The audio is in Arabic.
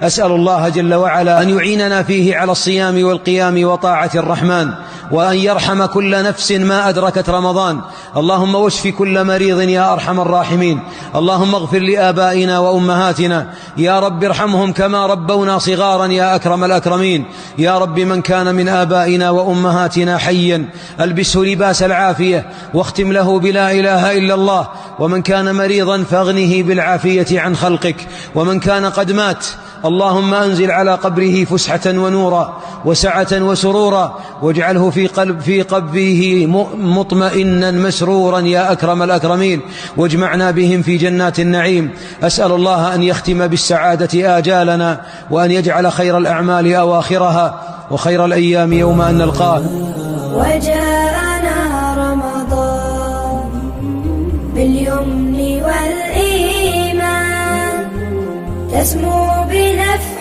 أسأل الله جل وعلا أن يعيننا فيه على الصيام والقيام وطاعة الرحمن، وأن يرحم كل نفس ما أدركت رمضان. اللهم واشف كل مريض يا أرحم الراحمين. اللهم اغفر لآبائنا وأمهاتنا يا رب، ارحمهم كما ربونا صغارا يا أكرم الأكرمين. يا رب من كان من آبائنا وأمهاتنا حيا ألبسه لباس العافية واختم له بلا إله إلا الله، ومن كان مريضا فاغنه بالعافية عن خلقك، ومن كان قد مات اللهم أنزل على قبره فسحة ونورا وسعة وسرورا، واجعله في قبره مطمئنا مسرورا يا أكرم الأكرمين، واجمعنا بهم في جنات النعيم. أسأل الله أن يختم بالسعادة آجالنا، وأن يجعل خير الأعمال أواخرها، وخير الأيام يوم أن نلقاه. وجاءنا رمضان باليمن والإيمان، تسمو بنفس